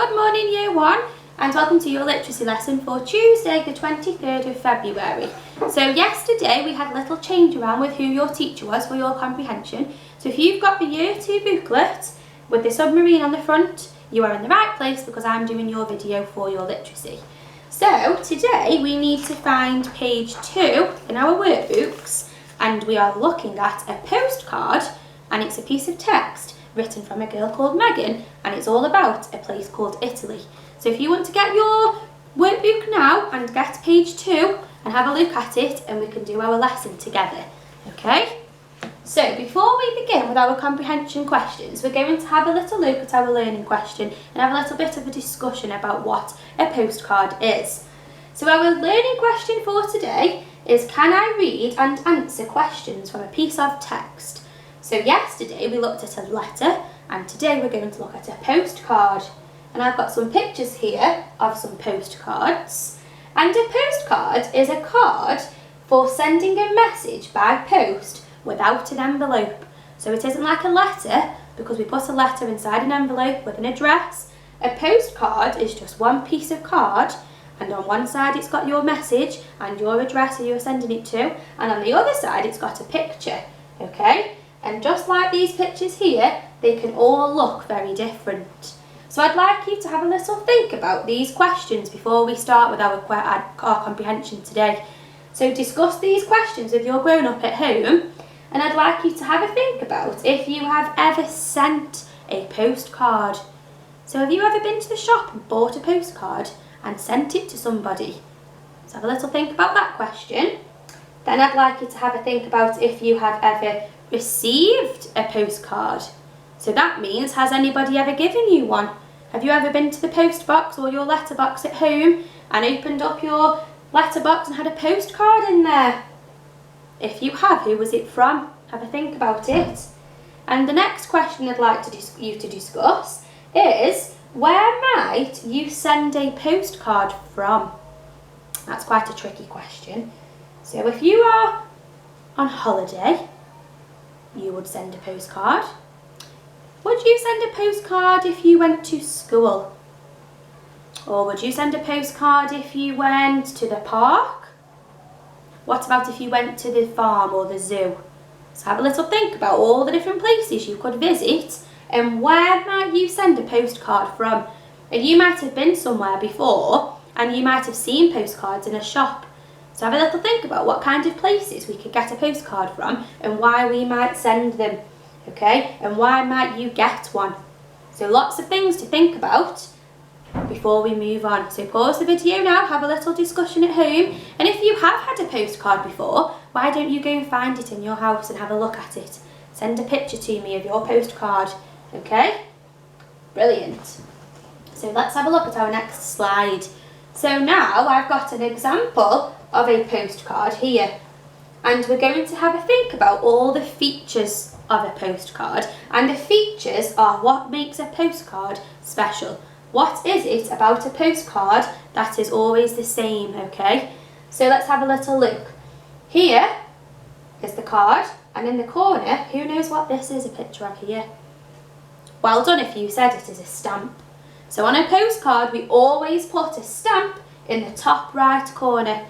Good morning Year 1 and welcome to your literacy lesson for Tuesday the 23rd of February. So yesterday we had a little change around with who your teacher was for your comprehension. So if you've got the Year 2 booklet with the submarine on the front, you are in the right place because I'm doing your video for your literacy. So today we need to find page 2 in our workbooks and we are looking at a postcard and it's a piece of text written from a girl called Megan and it's all about a place called Italy. So if you want to get your workbook now and get page 2 and have a look at it and we can do our lesson together, okay? So before we begin with our comprehension questions, we're going to have a little look at our learning question and have a little bit of a discussion about what a postcard is. So our learning question for today is, can I read and answer questions from a piece of text? So yesterday we looked at a letter and today we're going to look at a postcard. And I've got some pictures here of some postcards. And a postcard is a card for sending a message by post without an envelope. So it isn't like a letter because we put a letter inside an envelope with an address. A postcard is just one piece of card and on one side it's got your message and your address who you're sending it to, and on the other side it's got a picture, okay? And just like these pictures here, they can all look very different. So I'd like you to have a little think about these questions before we start with our comprehension today. So discuss these questions with your grown-up at home, and I'd like you to have a think about if you have ever sent a postcard. So have you ever been to the shop and bought a postcard and sent it to somebody? So have a little think about that question. Then I'd like you to have a think about if you have ever received a postcard. So that means, has anybody ever given you one? Have you ever been to the post box or your letterbox at home and opened up your letterbox and had a postcard in there? If you have, who was it from? Have a think about it. And the next question I'd like you to discuss is, where might you send a postcard from? That's quite a tricky question. So if you are on holiday, you would send a postcard. Would you send a postcard if you went to school? Or would you send a postcard if you went to the park? What about if you went to the farm or the zoo? So have a little think about all the different places you could visit and where might you send a postcard from. And you might have been somewhere before and you might have seen postcards in a shop. So have a little think about what kind of places we could get a postcard from and why we might send them, okay? And why might you get one? So lots of things to think about before we move on. So pause the video now, have a little discussion at home, and if you have had a postcard before, why don't you go and find it in your house and have a look at it? Send a picture to me of your postcard, okay? Brilliant. So let's have a look at our next slide. So now I've got an example of a postcard here and we're going to have a think about all the features of a postcard, and the features are what makes a postcard special. What is it about a postcard that is always the same, okay? So let's have a little look. Here is the card and in the corner, who knows what this is a picture of here? Well done if you said it is a stamp. So on a postcard we always put a stamp in the top right corner.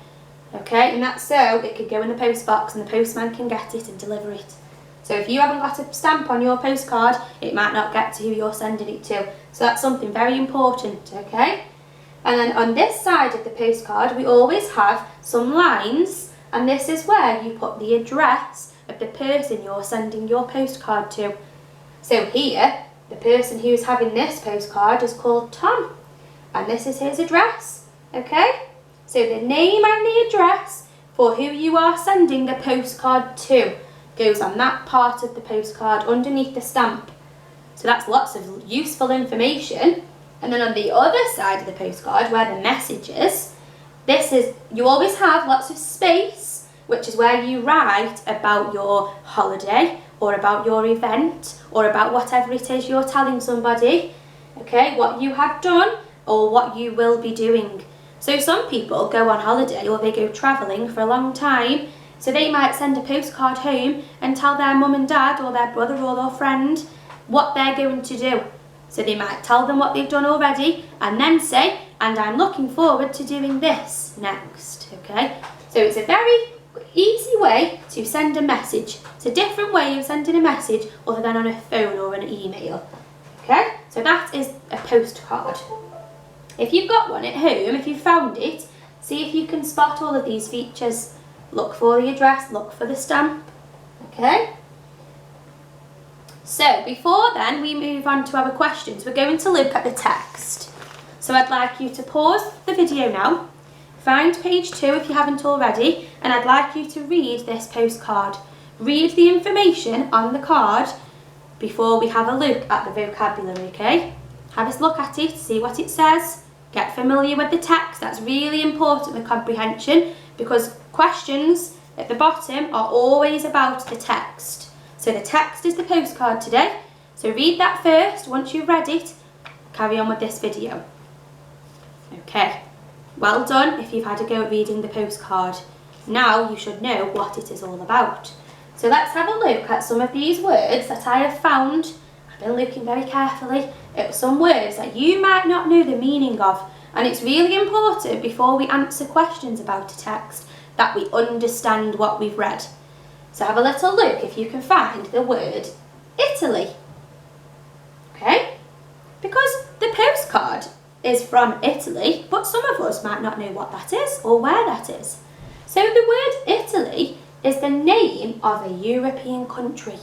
Okay, and that's so it could go in the post box and the postman can get it and deliver it. So if you haven't got a stamp on your postcard, it might not get to who you're sending it to. So that's something very important, okay? And then on this side of the postcard, we always have some lines, and this is where you put the address of the person you're sending your postcard to. So here, the person who's having this postcard is called Tom, and this is his address, okay? So the name and the address for who you are sending the postcard to goes on that part of the postcard underneath the stamp. So that's lots of useful information. And then on the other side of the postcard where the message is, you always have lots of space, which is where you write about your holiday or about your event or about whatever it is you're telling somebody, okay, what you have done or what you will be doing. So some people go on holiday or they go travelling for a long time, so they might send a postcard home and tell their mum and dad or their brother or their friend what they're going to do. So they might tell them what they've done already and then say, and I'm looking forward to doing this next, okay? So it's a very easy way to send a message. It's a different way of sending a message other than on a phone or an email, okay? So that is a postcard. If you've got one at home, if you've found it, see if you can spot all of these features. Look for the address, look for the stamp, okay? So before then we move on to our questions, we're going to look at the text. So I'd like you to pause the video now, find page 2 if you haven't already, and I'd like you to read this postcard. Read the information on the card before we have a look at the vocabulary, okay? Have a look at it, see what it says, get familiar with the text. That's really important with comprehension because questions at the bottom are always about the text. So the text is the postcard today. So read that first. Once you've read it, carry on with this video. Okay, well done if you've had a go at reading the postcard. Now you should know what it is all about. So let's have a look at some of these words that I have found. I've been looking very carefully at some words that you might not know the meaning of. And it's really important before we answer questions about a text that we understand what we've read. So have a little look if you can find the word Italy. Okay? Because the postcard is from Italy, but some of us might not know what that is or where that is. So the word Italy is the name of a European country.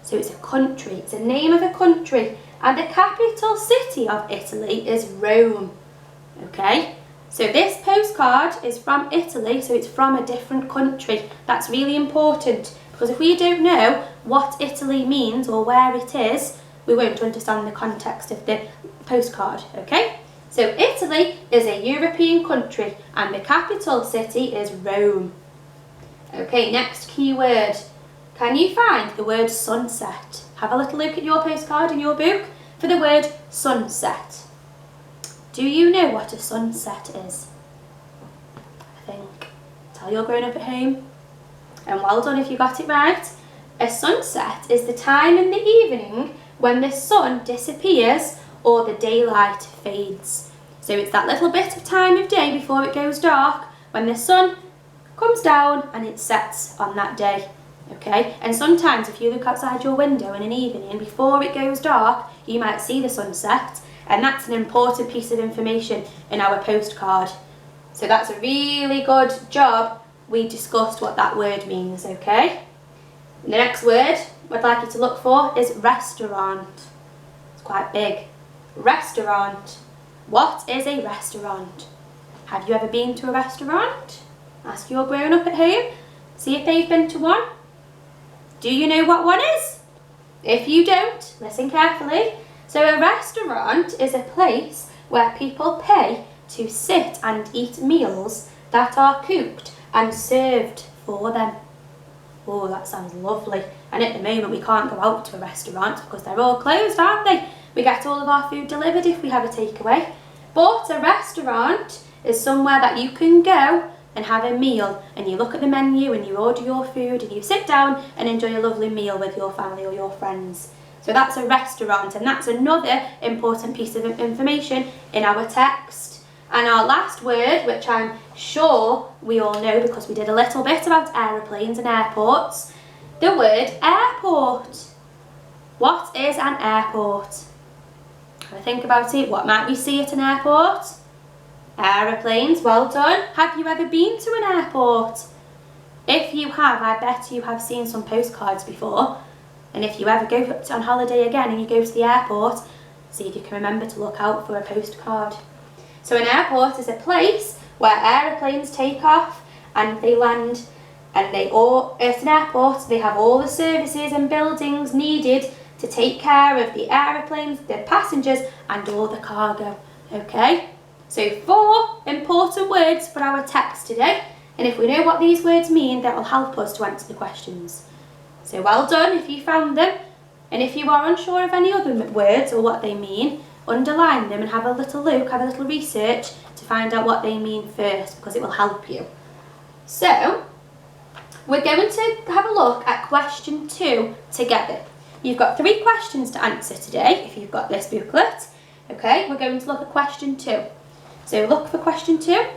So it's a country, it's the name of a country, and the capital city of Italy is Rome. Okay? So this postcard is from Italy, so it's from a different country. That's really important because if we don't know what Italy means or where it is, we won't understand the context of the postcard, okay? So Italy is a European country and the capital city is Rome. Okay, next key word. Can you find the word sunset? Have a little look at your postcard in your book for the word sunset. Do you know what a sunset is? I think. Tell your grown up at home. And well done if you got it right. A sunset is the time in the evening when the sun disappears or the daylight fades. So it's that little bit of time of day before it goes dark when the sun comes down and it sets on that day. Okay, and sometimes if you look outside your window in an evening before it goes dark, you might see the sunset. And that's an important piece of information in our postcard. So that's a really good job. We discussed what that word means, okay? And the next word I'd like you to look for is restaurant. It's quite big. Restaurant. What is a restaurant? Have you ever been to a restaurant? Ask your grown up at home. See if they've been to one. Do you know what one is? If you don't, listen carefully. So a restaurant is a place where people pay to sit and eat meals that are cooked and served for them. Oh, that sounds lovely. And at the moment we can't go out to a restaurant because they're all closed, aren't they? We get all of our food delivered if we have a takeaway. But a restaurant is somewhere that you can go and have a meal, and you look at the menu and you order your food and you sit down and enjoy a lovely meal with your family or your friends. So that's a restaurant, and that's another important piece of information in our text. And our last word, which I'm sure we all know because we did a little bit about aeroplanes and airports, the word airport. What is an airport? Have a think about it. What might we see at an airport? Aeroplanes, well done. Have you ever been to an airport? If you have, I bet you have seen some postcards before. And if you ever go on holiday again and you go to the airport, see if you can remember to look out for a postcard. So an airport is a place where aeroplanes take off and they land, and at an airport they have all the services and buildings needed to take care of the aeroplanes, the passengers and all the cargo. Okay? So 4 important words for our text today, and if we know what these words mean, that will help us to answer the questions. So well done if you found them, and if you are unsure of any other words or what they mean, underline them and have a little look, have a little research to find out what they mean first, because it will help you. So we're going to have a look at question 2 together. you've got 3 questions to answer today if you've got this booklet. Okay, we're going to look at question 2. So look for question 2,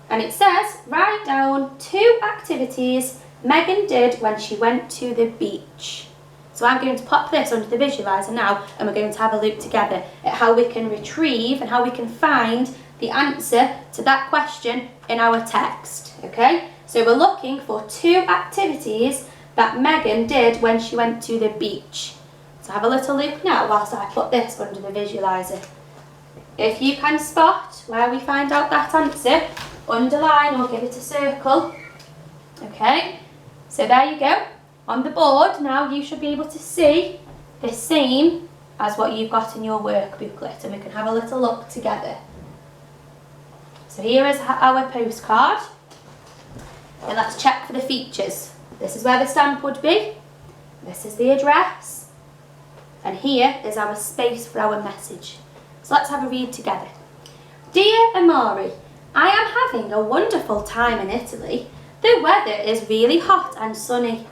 and it says, write down 2 activities Megan did when she went to the beach. So I'm going to pop this under the visualiser now, and we're going to have a look together at how we can retrieve and how we can find the answer to that question in our text. Okay, so we're looking for 2 activities that Megan did when she went to the beach. So have a little look now whilst I put this under the visualiser. If you can spot where we find out that answer, underline or give it a circle. Okay, so there you go. On the board now you should be able to see the same as what you've got in your work booklet, and we can have a little look together. So here is our postcard, and let's check for the features. This is where the stamp would be, this is the address, and here is our space for our message. So let's have a read together. Dear Amari, I am having a wonderful time in Italy. The weather is really hot and sunny.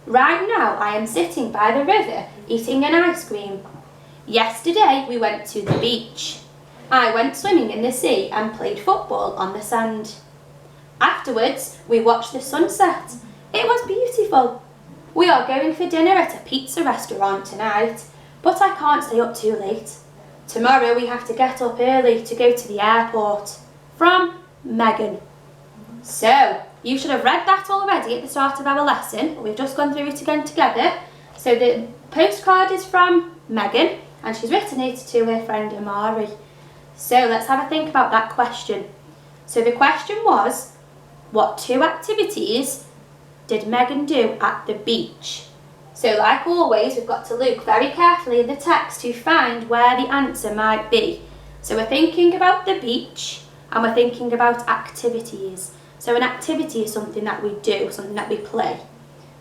Right now I am sitting by the river eating an ice cream. Yesterday we went to the beach. I went swimming in the sea and played football on the sand. Afterwards we watched the sunset. It was beautiful. We are going for dinner at a pizza restaurant tonight, but I can't stay up too late. Tomorrow we have to get up early to go to the airport. From Megan. So, you should have read that already at the start of our lesson, but we've just gone through it again together. So the postcard is from Megan, and she's written it to her friend Amari. So let's have a think about that question. So the question was, what 2 activities did Megan do at the beach? So like always, we've got to look very carefully in the text to find where the answer might be. So we're thinking about the beach, and we're thinking about activities. So an activity is something that we do, something that we play.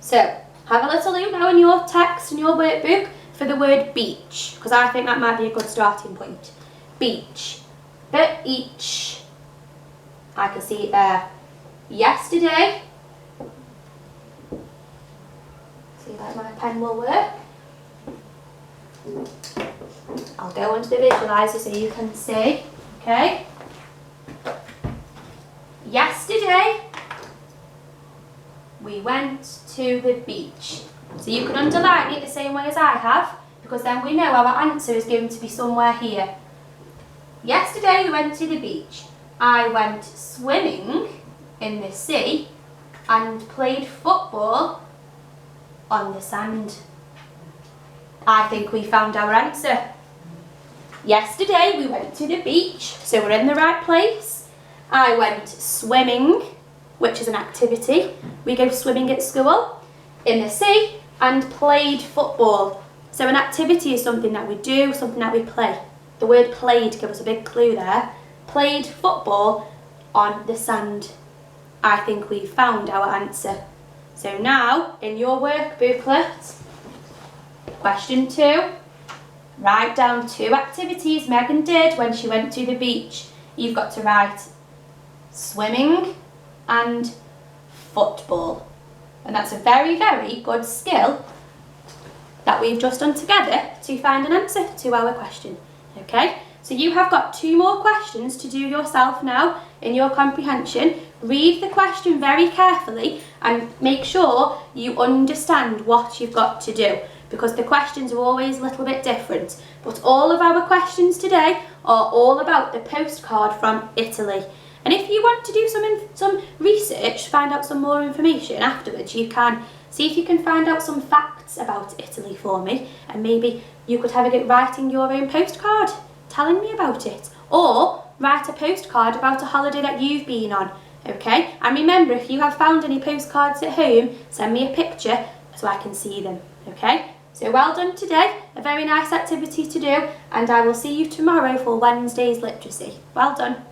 So have a little look now in your text and your workbook for the word beach, because I think that might be a good starting point. Beach. Beach. I can see it there. Yesterday. See like my pen will work. I'll go into the visualiser so you can see. Okay. Yesterday we went to the beach. So you can underline it the same way as I have, because then we know our answer is going to be somewhere here. Yesterday we went to the beach. I went swimming in the sea and played football on the sand. I think we found our answer. Yesterday we went to the beach, so we're in the right place. I went swimming, which is an activity. We go swimming at school, in the sea, and played football. So an activity is something that we do, something that we play. The word played gives us a big clue there. Played football on the sand. I think we found our answer. So now, in your work booklet, question 2, write down 2 activities Megan did when she went to the beach. You've got to write swimming and football. And that's a very, very good skill that we've just done together to find an answer to our question. Okay, so you have got 2 more questions to do yourself now in your comprehension. Read the question very carefully and make sure you understand what you've got to do, because the questions are always a little bit different. But all of our questions today are all about the postcard from Italy. And if you want to do some research, find out some more information afterwards, you can see if you can find out some facts about Italy for me, and maybe you could have a go writing your own postcard telling me about it, or write a postcard about a holiday that you've been on. Okay, and remember, if you have found any postcards at home, send me a picture so I can see them. Okay, so well done today, a very nice activity to do, and I will see you tomorrow for Wednesday's literacy. Well done.